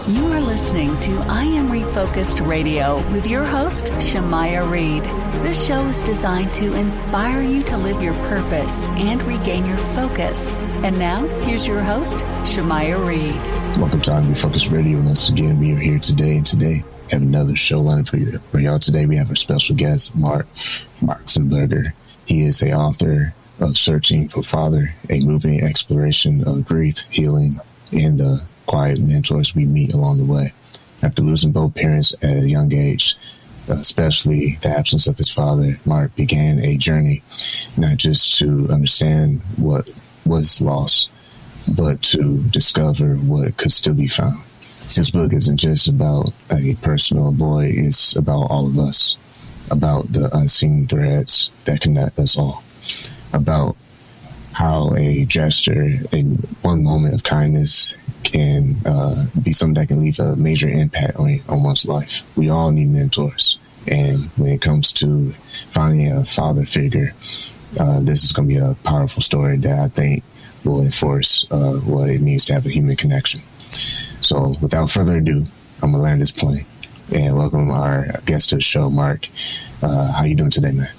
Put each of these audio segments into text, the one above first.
You are listening to I Am Refocused Radio with your host, Shamaya Reed. This show is designed to inspire you to live your purpose and regain your focus. And now, here's your host, Shamaya Reed. Welcome to I Am Refocused Radio. Once again, we are here today, and today have another show lined for y'all. Today, we have our special guest, Mark Motsenbocker. He is an author of Searching for Father, a moving exploration of grief, healing, and the quiet mentors we meet along the way. After losing both parents at a young age, especially the absence of his father, Mark began a journey not just to understand what was lost, but to discover what could still be found. His book isn't just about a personal boy, it's about all of us, about the unseen threads that connect us all, about how a gesture, one moment of kindness can be something that can leave a major impact on one's life. We all need mentors. And when it comes to finding a father figure, this is going to be a powerful story that I think will enforce what it means to have a human connection. So without further ado, I'm going to land this plane and welcome our guest to the show, Mark. How you doing today, man?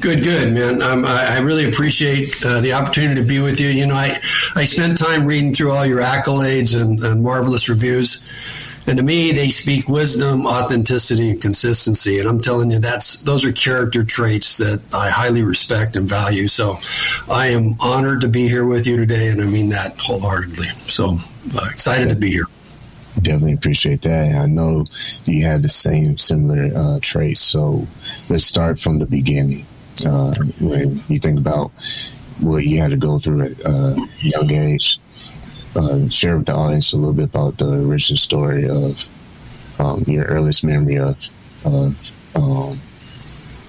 Good, man. I really appreciate the opportunity to be with you. You know, I spent time reading through all your accolades and marvelous reviews. And to me, they speak wisdom, authenticity, and consistency. And I'm telling you, those are character traits that I highly respect and value. So I am honored to be here with you today, and I mean that wholeheartedly. So excited to be here. Definitely appreciate that. And I know you had the similar traits. So let's start from the beginning. When you think about what you had to go through at a young age, share with the audience a little bit about the origin story of your earliest memory of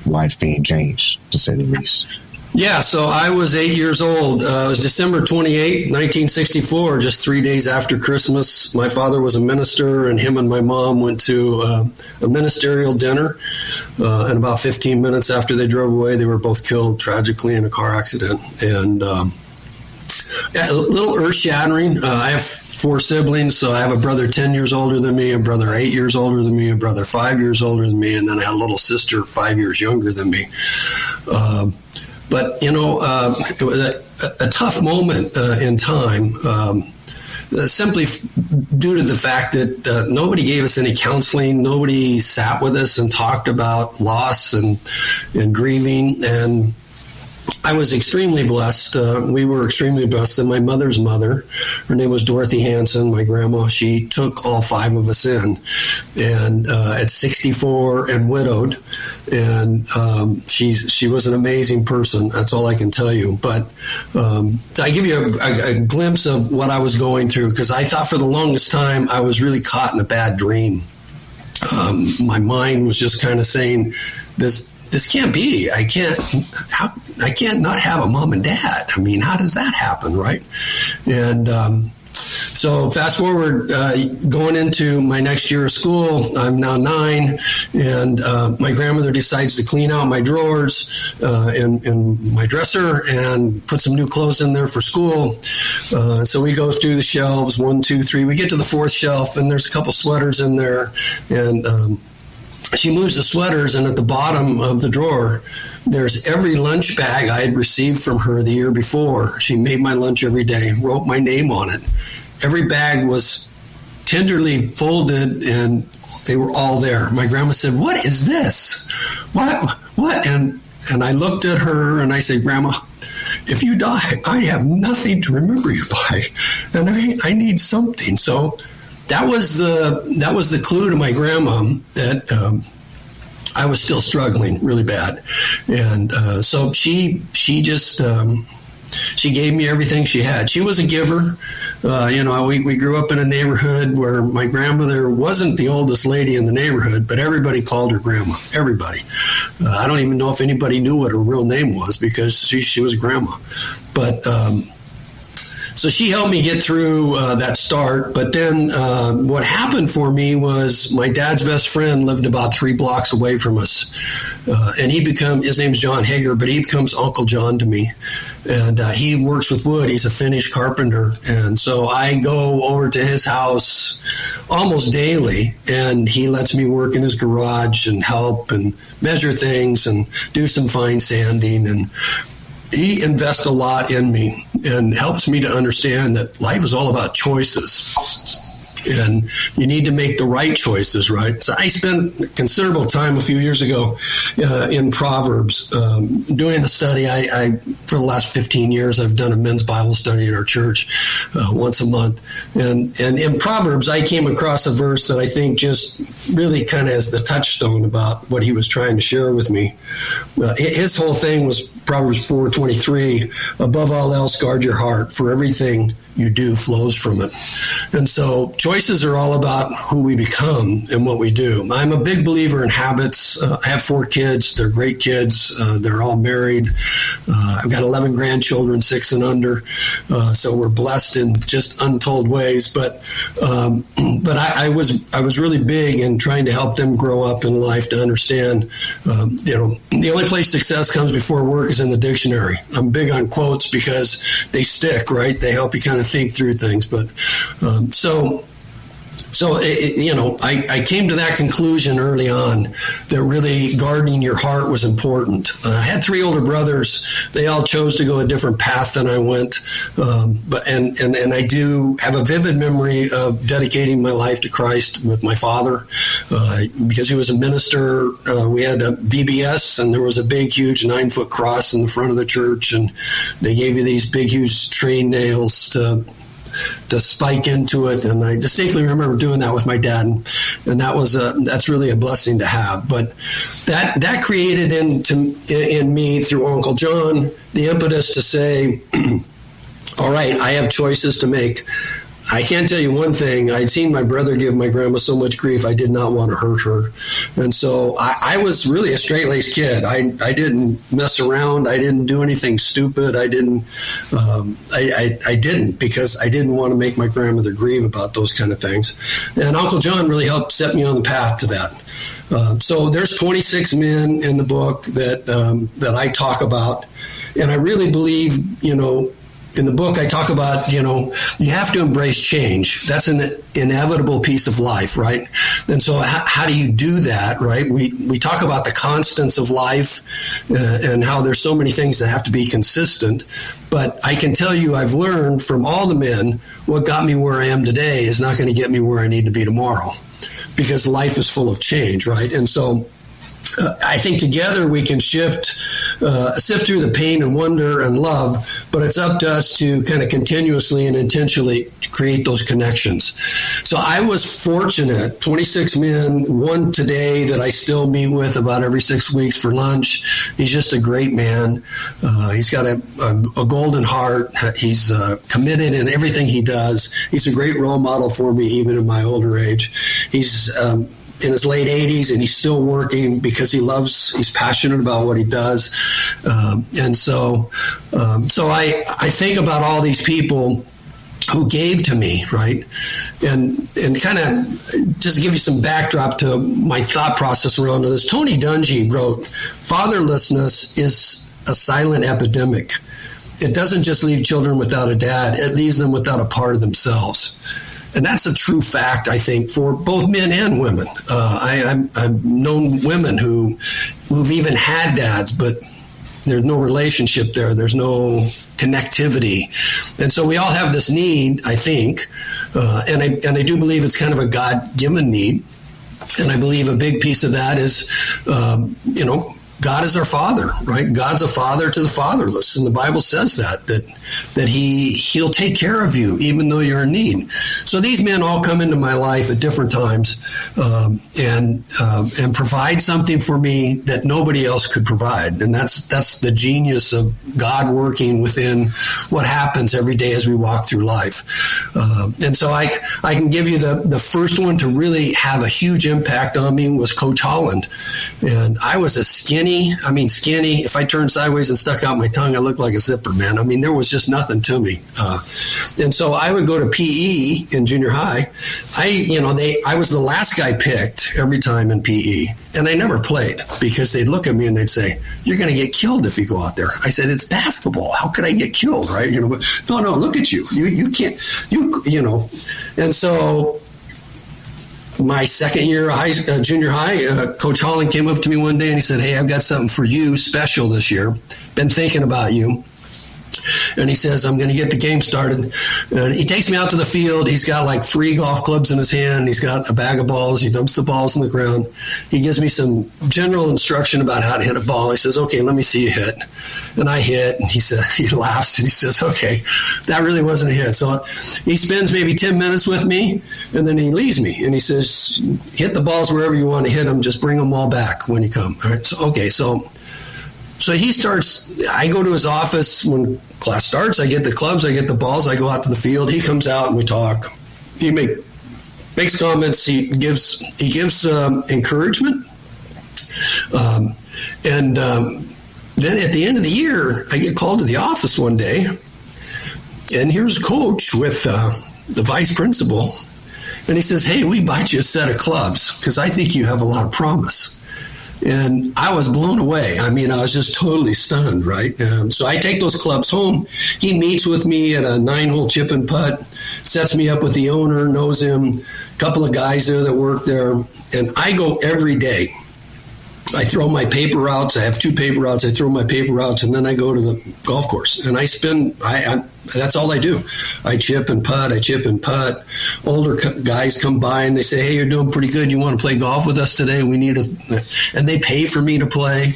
life being changed, to say the least. Yeah, so I was 8 years old. It was December 28, 1964, just 3 days after Christmas. My father was a minister, and him and my mom went to a ministerial dinner. And about 15 minutes after they drove away, they were both killed tragically in a car accident. And a little earth-shattering. I have 4 siblings, so I have a brother 10 years older than me, a brother 8 years older than me, a brother 5 years older than me, and then I had a little sister 5 years younger than me. But, you know, it was a tough moment in time, simply due to the fact that nobody gave us any counseling. Nobody sat with us and talked about loss and grieving. And I was extremely blessed. We were extremely blessed that my mother's mother, her name was Dorothy Hansen, my grandma, she took all 5 of us in. And at 64 and widowed, and she was an amazing person. That's all I can tell you. But I give you a glimpse of what I was going through, because I thought for the longest time I was really caught in a bad dream. My mind was just kind of saying, this can't be. I can't not have a mom and dad. I mean, how does that happen, right? And so fast forward, going into my next year of school, I'm now 9, and my grandmother decides to clean out my drawers in my dresser and put some new clothes in there for school. So we go through the shelves, 1, 2, 3. We get to the 4th shelf, and there's a couple sweaters in there, and she moves the sweaters, and at the bottom of the drawer, there's every lunch bag I had received from her the year before. She made my lunch every day, wrote my name on it. Every bag was tenderly folded, and they were all there. My grandma said, "What is this? What?" And I looked at her, and I said, "Grandma, if you die, I have nothing to remember you by, and I need something." So that was the clue to my grandma that I was still struggling really bad, and so she just she gave me everything she had. She was a giver. We grew up in a neighborhood where my grandmother wasn't the oldest lady in the neighborhood, but everybody called her grandma. Everybody. I don't even know if anybody knew what her real name was, because she was grandma. But So she helped me get through that start. But then what happened for me was my dad's best friend lived about 3 blocks away from us. And his name's John Hager, but he becomes Uncle John to me. And he works with wood. He's a Finnish carpenter. And so I go over to his house almost daily, and he lets me work in his garage and help and measure things and do some fine sanding. And he invests a lot in me and helps me to understand that life is all about choices. And you need to make the right choices, right? So I spent considerable time a few years ago in Proverbs doing the study. I for the last 15 years, I've done a men's Bible study at our church once a month. And in Proverbs, I came across a verse that I think just really kind of is the touchstone about what he was trying to share with me. His whole thing was Proverbs 4:23, above all else, guard your heart, for everything you do flows from it. And so choices are all about who we become and what we do. I'm a big believer in habits. I have 4 kids. They're great kids. They're all married. I've got 11 grandchildren, 6 and under. So we're blessed in just untold ways. But I was really big in trying to help them grow up in life to understand, the only place success comes before work is in the dictionary. I'm big on quotes because they stick, right? They help you kind of think through things. But I came to that conclusion early on that really guarding your heart was important. I had 3 older brothers. They all chose to go a different path than I went. But I do have a vivid memory of dedicating my life to Christ with my father because he was a minister. We had a VBS, and there was a big, huge 9-foot cross in the front of the church, and they gave you these big, huge train nails to spike into it. And I distinctly remember doing that with my dad. And that's really a blessing to have. But that created in me through Uncle John, the impetus to say, all right, I have choices to make. I can tell you one thing. I'd seen my brother give my grandma so much grief, I did not want to hurt her. And so I was really a straight-laced kid. I didn't mess around. I didn't do anything stupid. I didn't because I didn't want to make my grandmother grieve about those kind of things. And Uncle John really helped set me on the path to that. So there's 26 men in the book that I talk about. And I really believe, in the book, I talk about, you have to embrace change. That's an inevitable piece of life, right? And so how do you do that, right? We talk about the constants of life and how there's so many things that have to be consistent. But I can tell you I've learned from all the men what got me where I am today is not going to get me where I need to be tomorrow because life is full of change, right? And so I think together we can sift through the pain and wonder and love, but it's up to us to kind of continuously and intentionally create those connections. So I was fortunate, 26 men, one today that I still meet with about every 6 weeks for lunch. He's just a great man. He's got a golden heart. He's committed in everything he does. He's a great role model for me, even in my older age. He's in his late 80s, and he's still working because he's passionate about what he does. So I think about all these people who gave to me, right? And kind of just give you some backdrop to my thought process around this. Tony Dungy wrote, "Fatherlessness is a silent epidemic. It doesn't just leave children without a dad, it leaves them without a part of themselves." And that's a true fact, I think, for both men and women. I've known women who've even had dads, but there's no relationship there. There's no connectivity. And so we all have this need, I think, and I do believe it's kind of a God-given need. And I believe a big piece of that is, God is our father, right? God's a father to the fatherless. And the Bible says that he'll take care of you even though you're in need. So these men all come into my life at different times and provide something for me that nobody else could provide. And that's the genius of God working within what happens every day as we walk through life. And so I can give you the first one to really have a huge impact on me was Coach Holland. And I was a skinny skinny. If I turned sideways and stuck out my tongue, I looked like a zipper, man. I mean, there was just nothing to me. And so I would go to PE in junior high. I was the last guy picked every time in PE, and I never played because they'd look at me and they'd say, "You're going to get killed if you go out there." I said, "It's basketball. How could I get killed?" Right? But no, look at you. You can't. And so my second year of junior high, Coach Holland came up to me one day and he said, "Hey, I've got something for you special this year. Been thinking about you." And he says, "I'm going to get the game started." And he takes me out to the field. He's got like 3 golf clubs in his hand. He's got a bag of balls. He dumps the balls in the ground. He gives me some general instruction about how to hit a ball. He says, "Okay, let me see you hit." And I hit. And he laughs and he says, "Okay, that really wasn't a hit." So he spends maybe 10 minutes with me, and then he leaves me. And he says, "Hit the balls wherever you want to hit them. Just bring them all back when you come." All right. So he starts, I go to his office when class starts. I get the clubs, I get the balls, I go out to the field. He comes out and we talk. He makes comments. He gives encouragement. Then at the end of the year, I get called to the office one day, and here's Coach with the vice principal. And he says, "Hey, we bought you a set of clubs because I think you have a lot of promise." And I was blown away. I mean, I was just totally stunned, right? So I take those clubs home. He meets with me at a 9-hole chip and putt, sets me up with the owner, knows him, a couple of guys there that work there. And I go every day. I throw my paper routes. I have 2 paper routes. I throw my paper routes, and then I go to the golf course. And that's all I do. I chip and putt. Older guys come by and they say, "Hey, you're doing pretty good. You want to play golf with us today? We need and they pay for me to play.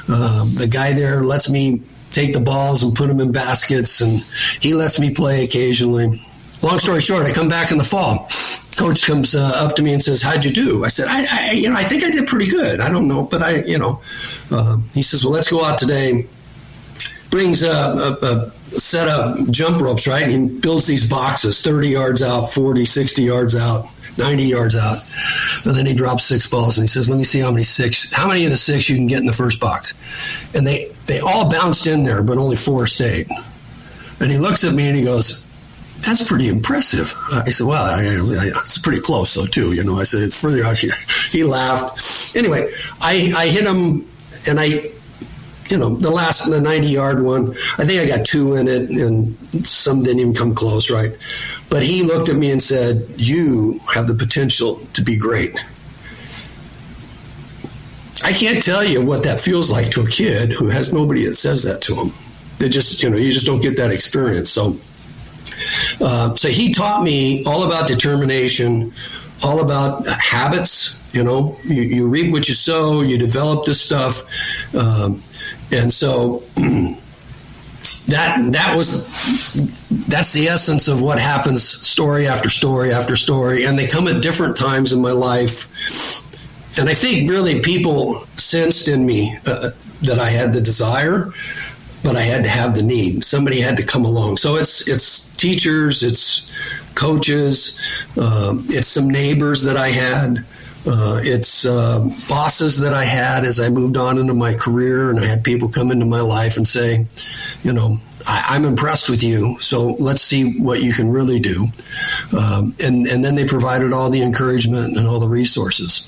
The guy there lets me take the balls and put them in baskets, and he lets me play occasionally. Long story short, I come back in the fall. Coach comes up to me and says, "How'd you do?" I said, I think I did pretty good. I don't know, but he says, "Well, let's go out today." Brings a set of jump ropes, right? And he builds these boxes, 30 yards out, 40, 60 yards out, 90 yards out. And then he drops 6 balls and he says, "Let me see how many of the 6 you can get in the first box." And they all bounced in there, but only 4 stayed. And he looks at me and he goes, "That's pretty impressive." I said, "Well, it's pretty close though, too." I said, "It's further out here." He laughed. Anyway, I hit him, and the 90-yard one, I think I got 2 in it, and some didn't even come close, right? But he looked at me and said, "You have the potential to be great." I can't tell you what that feels like to a kid who has nobody that says that to him. They just, you just don't get that experience. So he taught me all about determination, all about habits. You reap what you sow, you develop this stuff. And so that's the essence of what happens, story after story after story. And they come at different times in my life. And I think really people sensed in me that I had the desire, but I had to have the need. Somebody had to come along. So it's teachers, it's coaches, it's some neighbors that I had, it's bosses that I had as I moved on into my career, and I had people come into my life and say, I'm impressed with you, so let's see what you can really do. And then they provided all the encouragement and all the resources.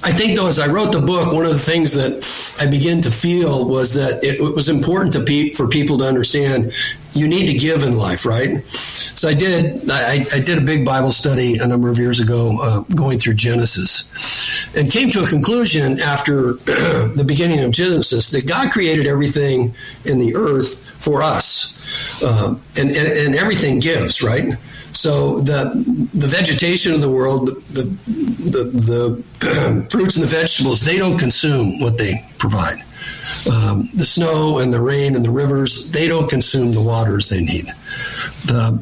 I think, though, as I wrote the book, one of the things that I began to feel was that it was important for people to understand you need to give in life, right? So I did a big Bible study a number of years ago, going through Genesis, and came to a conclusion after the beginning of Genesis that God created everything in the earth for us, and everything gives, right? So the vegetation of the world, the fruits and the vegetables, they don't consume what they provide. The snow and the rain and the rivers, they don't consume the waters they need. The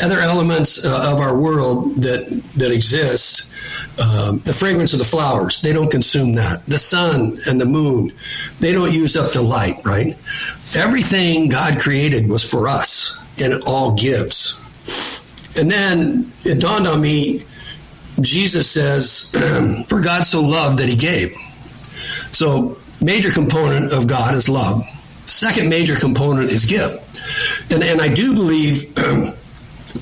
other elements of our world that exist, the fragrance of the flowers, they don't consume that. The sun and the moon, they don't use up the light, right? Everything God created was for us, and it all gives. And then it dawned on me, Jesus says, for God so loved that he gave. So major component of God is love. Second major component is give. And I do believe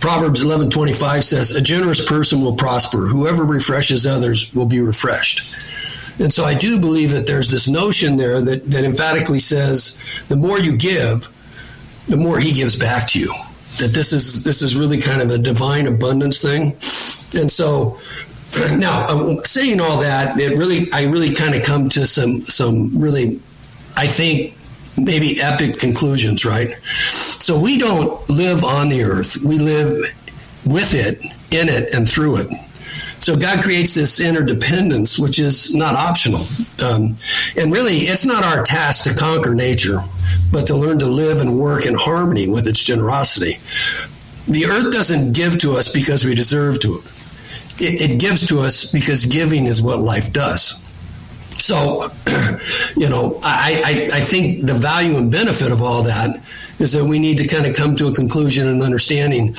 Proverbs 11:25 says, a generous person will prosper. Whoever refreshes others will be refreshed. And so I do believe that there's this notion there that emphatically says the more you give, the more he gives back to you. That this is really kind of a divine abundance thing. And so now saying all that, I really kind of come to some really, I think, maybe epic conclusions, right? So we don't live on the earth. We live with it, in it, and through it. So God creates this interdependence, which is not optional. And really, it's not our task to conquer nature, but to learn to live and work in harmony with its generosity. The earth doesn't give to us because we deserve to. It gives to us because giving is what life does. So, I think the value and benefit of all that is that we need to kind of come to a conclusion and understanding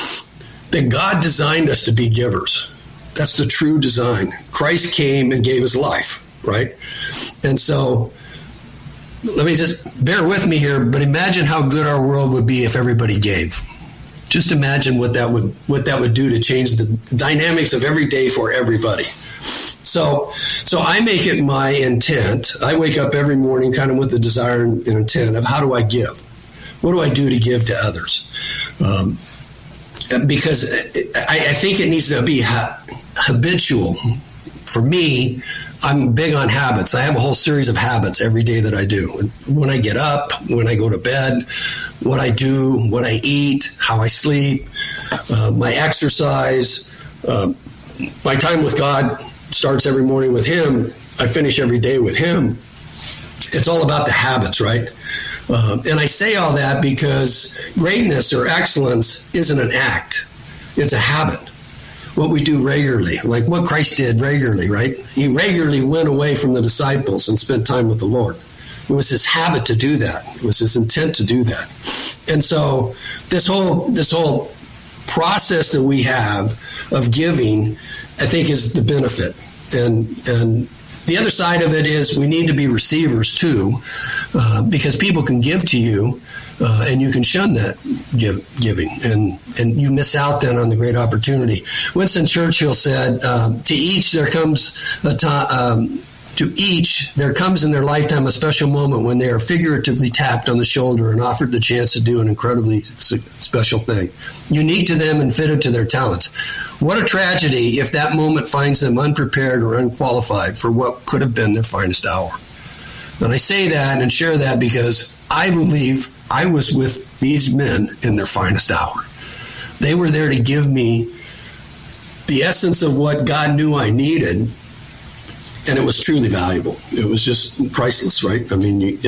that God designed us to be givers. That's the true design. Christ came and gave his life, right? And so, let me just bear with me here, but imagine how good our world would be if everybody gave. Just imagine what that would do to change the dynamics of every day for everybody. So I make it my intent. I wake up every morning kind of with the desire and intent of how do I give? What do I do to give to others? Because I think it needs to be habitual. For me, I'm big on habits. I have a whole series of habits every day that I do. When I get up, when I go to bed, what I do, what I eat, how I sleep, my exercise, my time with God starts every morning with him. I finish every day with him. It's all about the habits, right? And I say all that because greatness or excellence isn't an act. It's a habit. What we do regularly, like what Christ did regularly, right? He regularly went away from the disciples and spent time with the Lord. It was his habit to do that. It was his intent to do that. And so this whole process that we have of giving, I think, is the benefit. And the other side of it is we need to be receivers too, because people can give to you, and you can shun that giving, and you miss out then on the great opportunity. Winston Churchill said, "To each there comes in their lifetime a special moment when they are figuratively tapped on the shoulder and offered the chance to do an incredibly special thing, unique to them and fitted to their talents. What a tragedy if that moment finds them unprepared or unqualified for what could have been their finest hour." And I say that and share that because I believe I was with these men in their finest hour. They were there to give me the essence of what God knew I needed, and it was truly valuable. It was just priceless, right? I mean,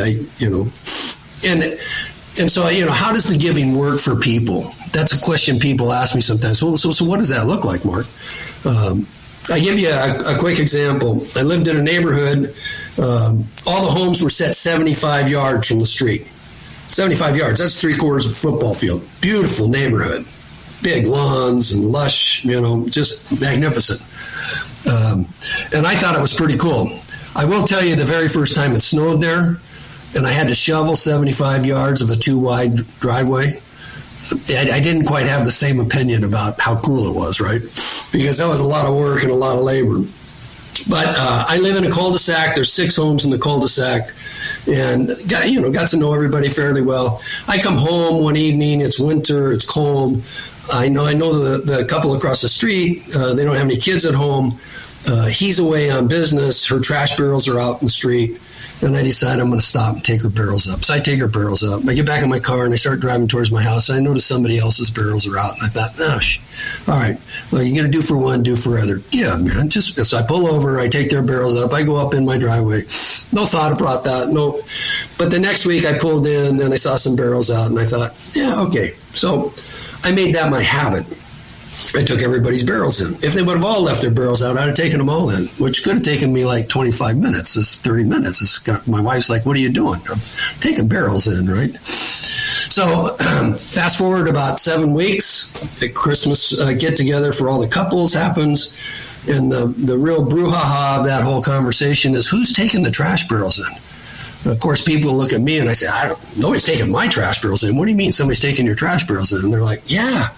and so, how does the giving work for people? That's a question people ask me sometimes. So what does that look like, Mark? I give you a quick example. I lived in a neighborhood. All the homes were set 75 yards from the street. 75 yards, that's 3/4 of a football field. Beautiful neighborhood. Big lawns and lush, just magnificent. And I thought it was pretty cool. I will tell you, the very first time it snowed there, and I had to shovel 75 yards of a 2-wide driveway, I didn't quite have the same opinion about how cool it was, right? Because that was a lot of work and a lot of labor. But I live in a cul-de-sac. There's 6 homes in the cul-de-sac, and got to know everybody fairly well. I come home one evening. It's winter. It's cold. I know the couple across the street. They don't have any kids at home. He's away on business. Her trash barrels are out in the street. And I decide I'm going to stop and take her barrels up. So I take her barrels up. I get back in my car and I start driving towards my house. And I notice somebody else's barrels are out. And I thought, all right, well, you're going to do for one, do for other. Yeah, man. So I pull over. I take their barrels up. I go up in my driveway. No thought about that. No. But the next week I pulled in and I saw some barrels out. And I thought, yeah, okay. So I made that my habit. I took everybody's barrels in. If they would have all left their barrels out, I'd have taken them all in, which could have taken me like 25 minutes. It's 30 minutes. My wife's like, what are you doing? I'm taking barrels in, right? So fast forward about 7 weeks, the Christmas get-together for all the couples happens. And the real brouhaha of that whole conversation is, who's taking the trash barrels in? And of course, people look at me and I say, nobody's taking my trash barrels in. What do you mean somebody's taking your trash barrels in? And they're like, yeah,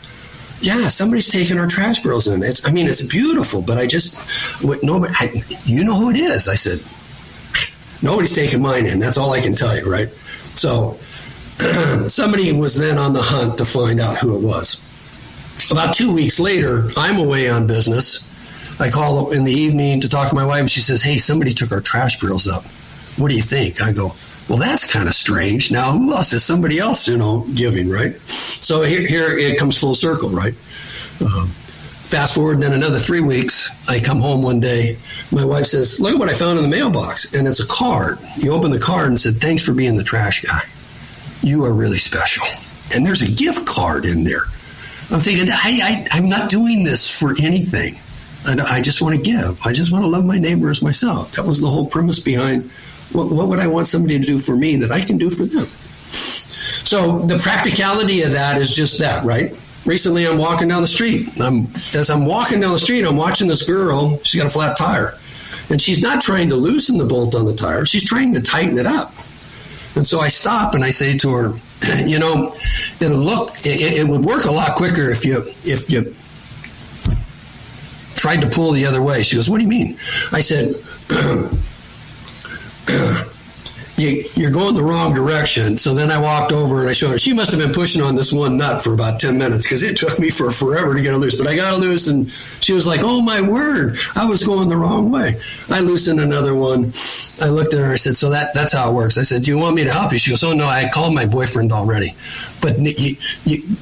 somebody's taking our trash barrels in. It's beautiful, but you know who it is? I said, nobody's taking mine in. That's all I can tell you, right? So somebody was then on the hunt to find out who it was. About 2 weeks later, I'm away on business. I call in the evening to talk to my wife, and she says, hey, somebody took our trash barrels up. What do you think? I go, well, that's kind of strange. Now, who else is somebody else, giving, right? So here it comes full circle, right? Fast forward, then another 3 weeks, I come home one day. My wife says, look at what I found in the mailbox. And it's a card. You open the card and said, thanks for being the trash guy. You are really special. And there's a gift card in there. I'm thinking, I'm not doing this for anything. I just want to give. I just want to love my neighbor as myself. That was the whole premise behind what would I want somebody to do for me that I can do for them. So the practicality of that is just that, right? Recently, I'm walking down the street. As I'm walking down the street, I'm watching this girl. She's got a flat tire. And she's not trying to loosen the bolt on the tire. She's trying to tighten it up. And so I stop and I say to her, it would work a lot quicker if you tried to pull the other way. She goes, what do you mean? I said, you're going the wrong direction. So then I walked over and I showed her. She must have been pushing on this one nut for about 10 minutes because it took me forever to get it loose. But I got it loose, and she was like, oh, my word, I was going the wrong way. I loosened another one. I looked at her and I said, so that's how it works. I said, do you want me to help you? She goes, oh, no, I called my boyfriend already. But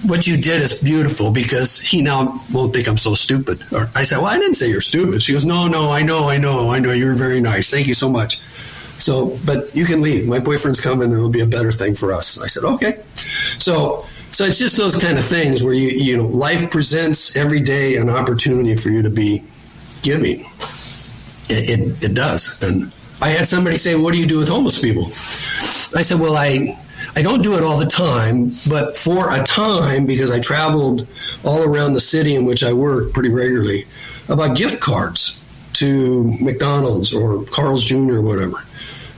what you did is beautiful because he now won't think I'm so stupid. Or I said, well, I didn't say you're stupid. She goes, no, I know. You're very nice. Thank you so much. So, but you can leave. My boyfriend's coming and it'll be a better thing for us. I said, okay. So it's just those kind of things where life presents every day an opportunity for you to be giving. It does. And I had somebody say, what do you do with homeless people? I said, well, I don't do it all the time, but for a time, because I traveled all around the city in which I work pretty regularly, about gift cards to McDonald's or Carl's Jr. or whatever.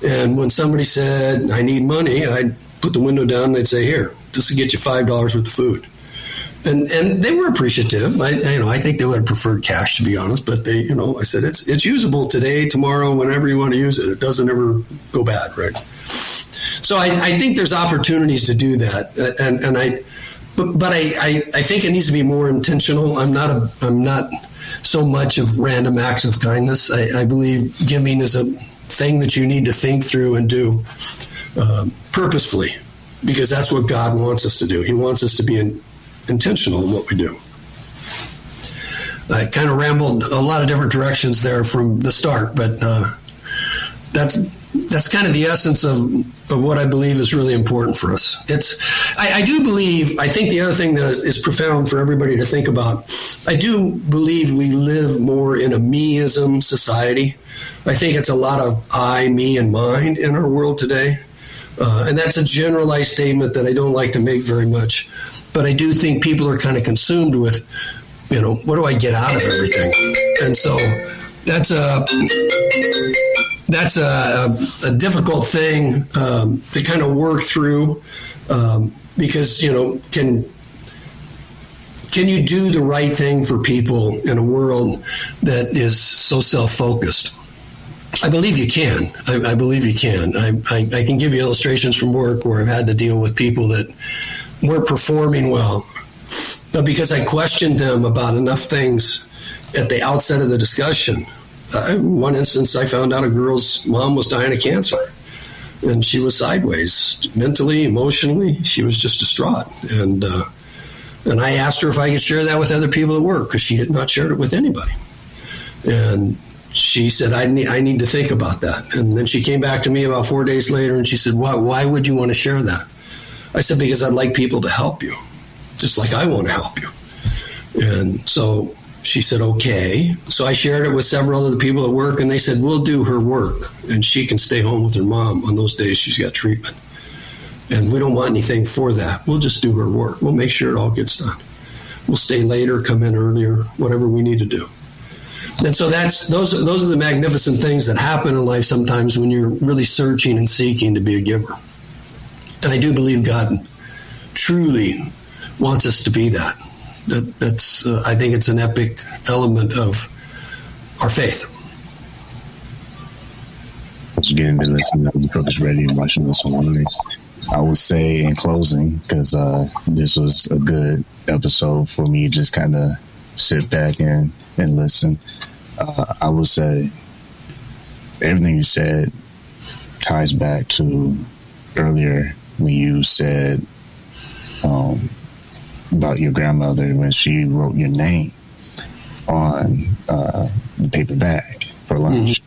And when somebody said, I need money, I'd put the window down and they'd say, here, this will get you $5 worth of food. And they were appreciative. I think they would have preferred cash, to be honest. But I said, it's usable today, tomorrow, whenever you want to use it. It doesn't ever go bad, right? So I think there's opportunities to do that. But I think it needs to be more intentional. I'm not so much of random acts of kindness. I believe giving is a thing that you need to think through and do purposefully, because that's what God wants us to do. He wants us to be intentional in what we do. I kind of rambled a lot of different directions there from the start, but that's kind of the essence of what I believe is really important for us. I do believe, I think the other thing that is profound for everybody to think about, I do believe we live more in a meism society. I think it's a lot of I, me, and mine in our world today. And that's a generalized statement that I don't like to make very much. But I do think people are kind of consumed with, what do I get out of everything? And so that's a difficult thing to kind of work through because, can you do the right thing for people in a world that is so self-focused? I believe you can. I believe you can. I can give you illustrations from work where I've had to deal with people that weren't performing well, but because I questioned them about enough things at the outset of the discussion. One instance, I found out a girl's mom was dying of cancer, and she was sideways, mentally, emotionally. She was just distraught, and I asked her if I could share that with other people at work because she had not shared it with anybody, and she said, I need to think about that. And then she came back to me about 4 days later and she said, why would you want to share that? I said, because I'd like people to help you, just like I want to help you. And so she said, okay. So I shared it with several other people at work and they said, we'll do her work and she can stay home with her mom on those days she's got treatment. And we don't want anything for that. We'll just do her work. We'll make sure it all gets done. We'll stay later, come in earlier, whatever we need to do. And so those are the magnificent things that happen in life sometimes when you're really searching and seeking to be a giver. And I do believe God truly wants us to be that. That's I think it's an epic element of our faith. Once again, been listening to Refocused Radio and watching this online. I would say in closing, because this was a good episode for me to just kind of sit back and listen. I would say everything you said ties back to earlier when you said about your grandmother when she wrote your name on the paper bag for lunch,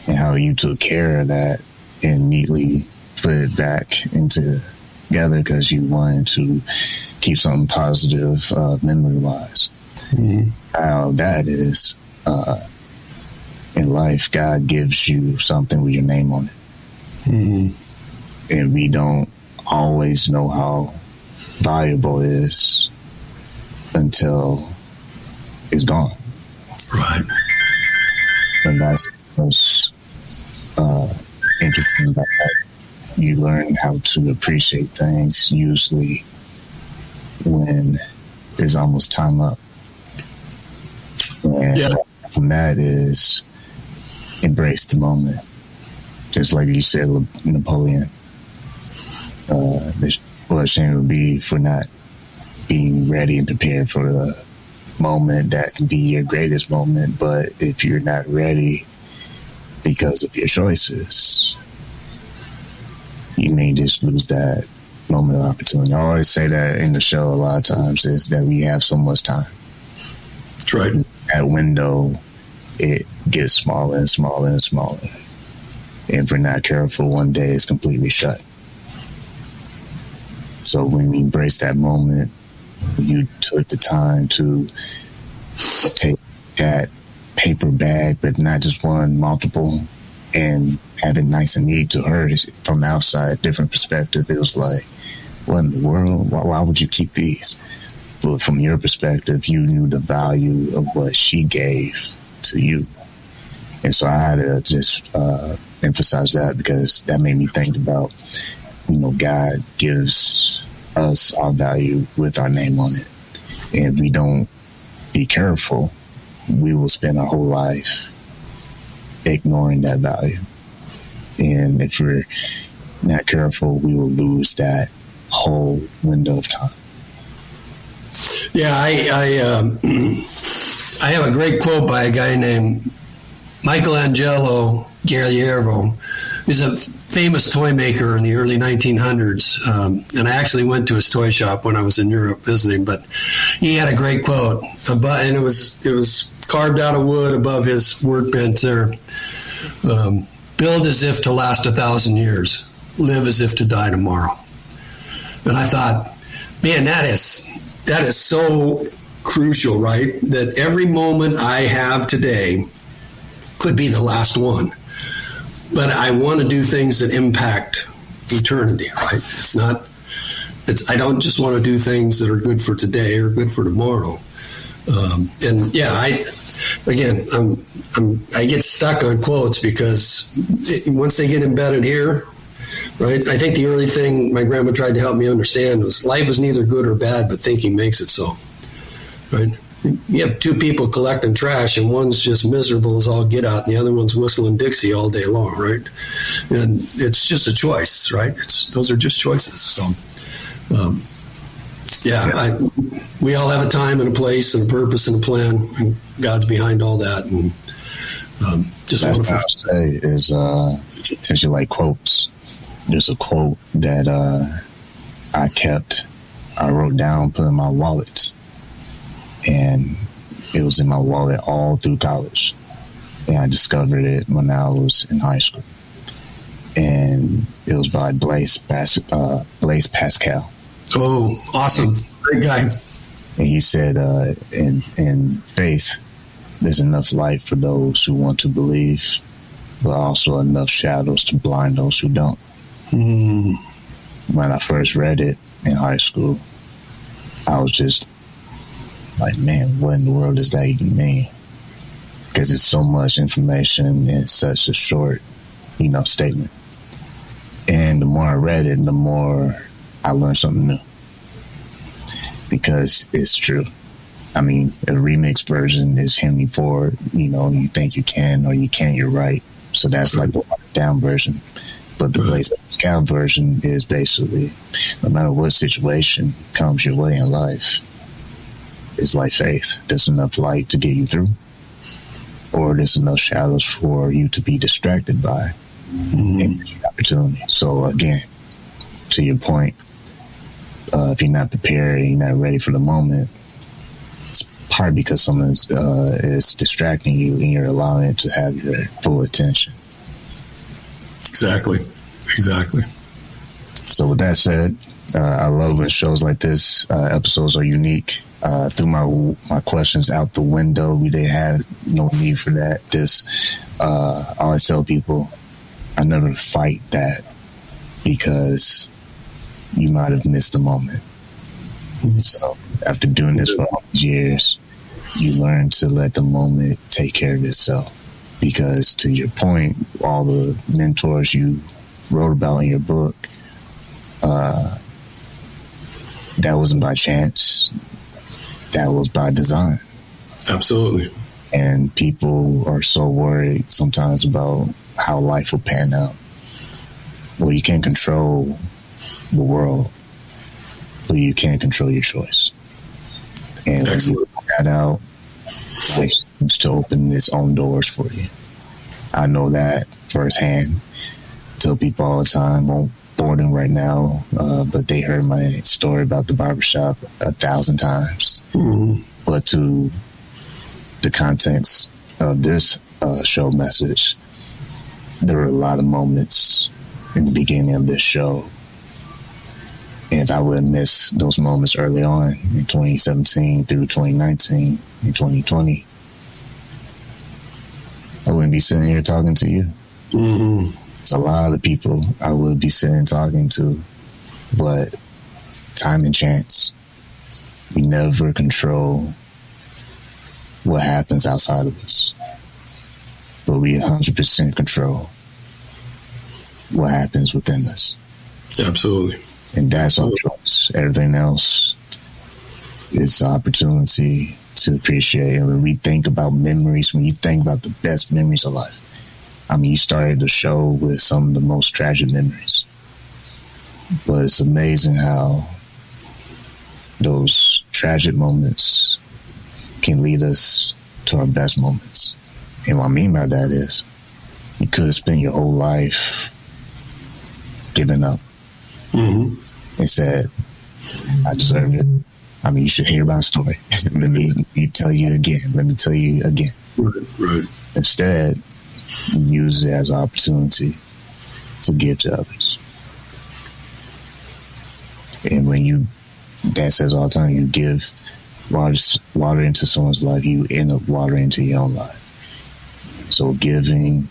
and how you took care of that and neatly put it back into together because you wanted to keep something positive memory-wise. How that is in life, God gives you something with your name on it. And we don't always know how valuable it is until it's gone. Right. And that's the most interesting about that. You learn how to appreciate things usually when it's almost time up. And from that is embrace the moment. Just like you said, Napoleon. What shame it would be for not being ready and prepared for the moment that can be your greatest moment. But if you're not ready because of your choices, you may just lose that moment of opportunity. I always say that in the show a lot of times is that we have so much time. That's right. That window, it gets smaller and smaller and smaller. And if we're not careful, one day it's completely shut. So when we embrace that moment, you took the time to take that paper bag, but not just one, multiple, and have it nice and neat. To her, from the outside, different perspective, it was like, what in the world? Why would you keep these? But from your perspective, you knew the value of what she gave to you. And so I had to just emphasize that, because that made me think about, God gives us our value with our name on it. And if we don't be careful, we will spend our whole life ignoring that value. And if we're not careful, we will lose that whole window of time. Yeah, I have a great quote by a guy named Michelangelo Guerriero. He's a famous toy maker in the early 1900s, and I actually went to his toy shop when I was in Europe visiting. But he had a great quote, and it was carved out of wood above his workbench there. Build as if to last 1,000 years. Live as if to die tomorrow. And I thought, man, that is so crucial, right? That every moment I have today could be the last one. But I want to do things that impact eternity, right? I don't just want to do things that are good for today or good for tomorrow. I get stuck on quotes because once they get embedded here, right? I think the early thing my grandma tried to help me understand was life is neither good or bad, but thinking makes it so, right? You have two people collecting trash, and one's just miserable as all get out, and the other one's whistling Dixie all day long, right? And it's just a choice, right? Those are just choices. So, we all have a time and a place and a purpose and a plan, and God's behind all that. And just that's wonderful. What I would say is, since you like quotes, there's a quote that I wrote down, put in my wallet. And it was in my wallet all through college. And I discovered it when I was in high school. And it was by Blaise Pascal. Oh, awesome. Great guy. And he said, in faith, there's enough light for those who want to believe, but also enough shadows to blind those who don't. When I first read it in high school, I was just like, man, what in the world does that even mean? because it's so much information in such a short, statement. And the more I read it, the more I learned something new, because it's true. I mean, a remix version is Henry Ford. You think you can or you can't, you're right. So that's like the watered down version. But the Blaise Pascal version is basically, no matter what situation comes your way in life, it's like faith. There's enough light to get you through, or there's enough shadows for you to be distracted by any opportunity. So again, to your point, if you're not prepared, you're not ready for the moment, it's part because someone is distracting you and you're allowing it to have your full attention. Exactly. So with that said, I love when shows like this, episodes are unique. Threw my questions out the window. They had no need for that. I always tell people, I never fight that, because you might have missed the moment. So after doing this for all these years, you learn to let the moment take care of itself. Because to your point, all the mentors you wrote about in your book, that wasn't by chance. That was by design. Absolutely. And people are so worried sometimes about how life will pan out. Well, you can't control the world, but you can control your choice. And when you put that out, life seems to open its own doors for you. I know that firsthand. Tell people all the time, won't bore them right now, but they heard my story about the barbershop 1,000 times. But to the context of this show message, there were a lot of moments in the beginning of this show. And if I would have missed those moments early on in 2017 through 2019 and 2020, I wouldn't be sitting here talking to you. It's a lot of people I would be sitting talking to, but time and chance. We never control what happens outside of us, but we 100% control what happens within us. Absolutely. And that's our choice. Everything else is an opportunity to appreciate. And when we think about memories, when you think about the best memories of life, I mean, you started the show with some of the most tragic memories. But it's amazing how those tragic moments can lead us to our best moments. And what I mean by that is, you could have spent your whole life giving up and said, I deserve it. I mean, you should hear my story. Let me tell you again. Right. Instead, you use it as an opportunity to give to others. And when Dad says all the time, you give water into someone's life, you end up watering into your own life. So giving,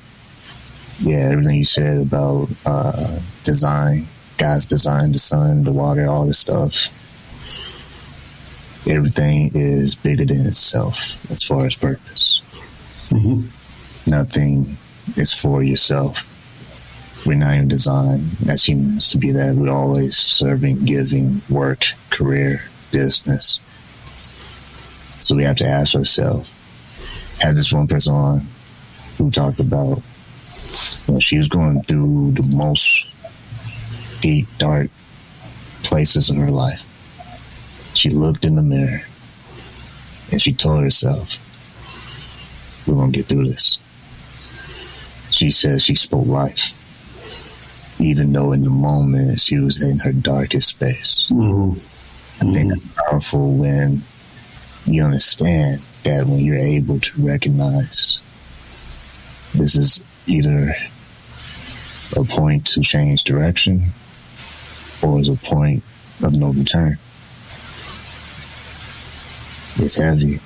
everything you said about design, God's design, the sun, the water, all this stuff, everything is bigger than itself as far as purpose. Nothing is for yourself. We're not even designed as humans to be that. We're always serving, giving, work, career, business. So we have to ask ourselves. Had this one person on who talked about she was going through the most deep, dark places in her life. She looked in the mirror and she told herself, we're going to get through this. She says she spoke life, even though in the moment she was in her darkest space. I think it's powerful when you understand that, when you're able to recognize this is either a point to change direction or is a point of no return. It's heavy.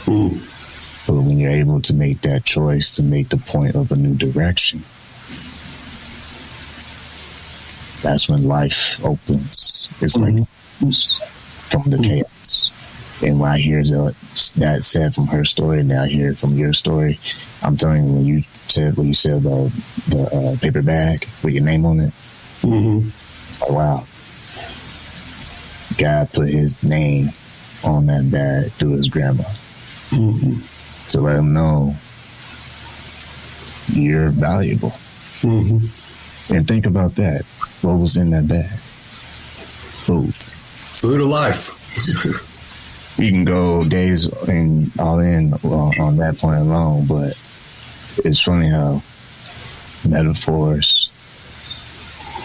But when you're able to make that choice to make the point of a new direction, that's when life opens. It's like from the chaos. And when I hear that said from her story, and now I hear it from your story, I'm telling you, when you said about the paper bag with your name on it, it's like, wow. God put his name on that bag through his grandma to let him know you're valuable. And think about that. What was in that bag? Food. Food of life. You can go days and all in on that point alone, but it's funny how metaphors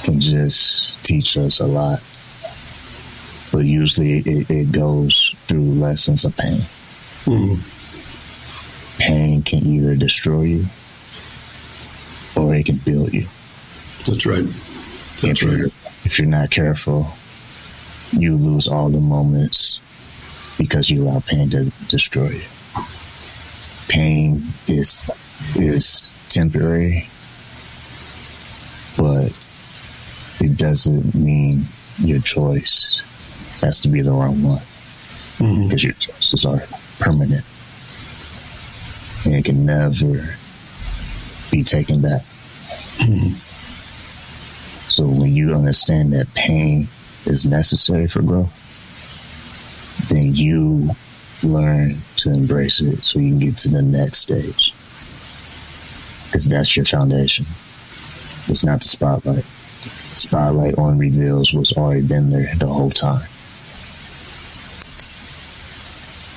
can just teach us a lot. But usually it goes through lessons of pain. Pain can either destroy you or it can build you. That's right. If you're not careful, you lose all the moments because you allow pain to destroy you. Pain is temporary, but it doesn't mean your choice has to be the wrong one, because your choices are permanent and it can never be taken back. So when you understand that pain is necessary for growth, then you learn to embrace it so you can get to the next stage, because that's your foundation. It's not the spotlight. The spotlight on reveals what's already been there the whole time.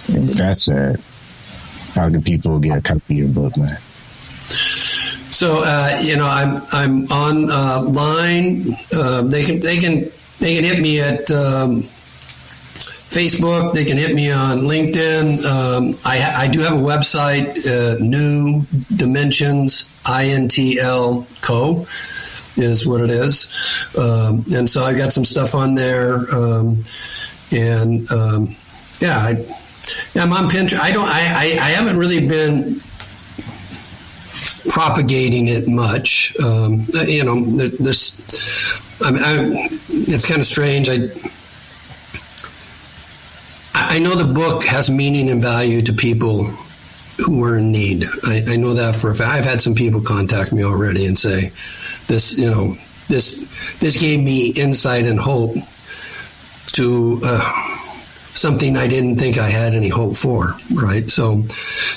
And with that said, how can people get a copy of your book, man? So I'm online. They can hit me at Facebook. They can hit me on LinkedIn. I do have a website, New Dimensions, INTL Co. is what it is. And so I got some stuff on there. I'm on Pinterest. I haven't really been propagating it much. It's kind of strange. I know the book has meaning and value to people who are in need. I know that for a fact. I've had some people contact me already and say, this gave me insight and hope to something I didn't think I had any hope for, right? So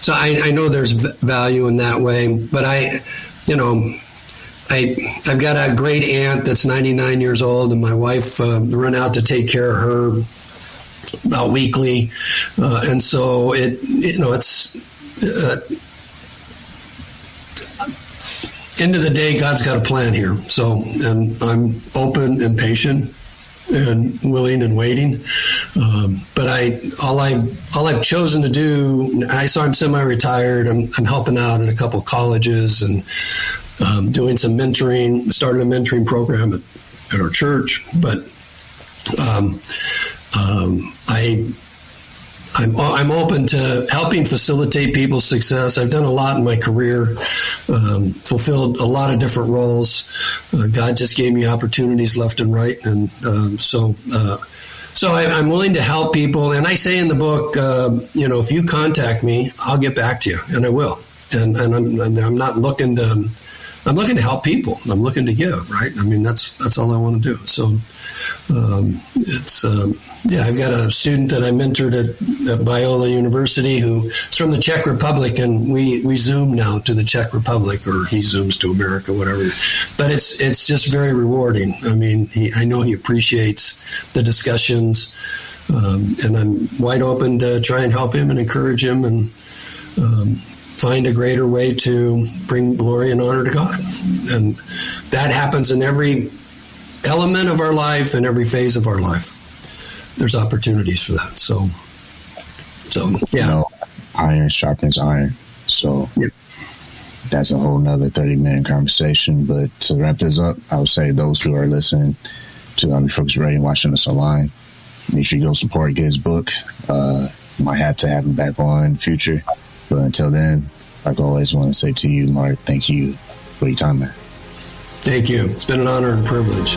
I know there's value in that way, but I've got a great aunt that's 99 years old, and my wife run out to take care of her about weekly, and so it's end of the day, God's got a plan here. So, and I'm open and patient and willing and waiting. But all I've chosen to do, I'm semi-retired. I'm helping out at a couple of colleges and doing some mentoring, starting a mentoring program at our church. But I'm open to helping facilitate people's success. I've done a lot in my career, fulfilled a lot of different roles. God just gave me opportunities left and right, and so I'm willing to help people. And I say in the book, if you contact me, I'll get back to you, and I will. And I'm not looking to. I'm looking to help people. I'm looking to give, right? I mean, that's all I want to do. So I've got a student that I mentored at Biola University who's from the Czech Republic, and we Zoom now to the Czech Republic, or he Zooms to America, whatever. But it's just very rewarding. I mean, I know he appreciates the discussions, and I'm wide open to try and help him and encourage him and find a greater way to bring glory and honor to God. And that happens in every element of our life and every phase of our life. There's opportunities for that. So yeah. Iron sharpens iron. So that's a whole nother 30-minute conversation. But to wrap this up, I would say those who are listening to I Am Refocused Radio and watching us online, make sure you go support, get his book. Might have to have him back on in the future. But until then, like I always want to say to you, Mark, thank you for your time, man. Thank you. It's been an honor and privilege.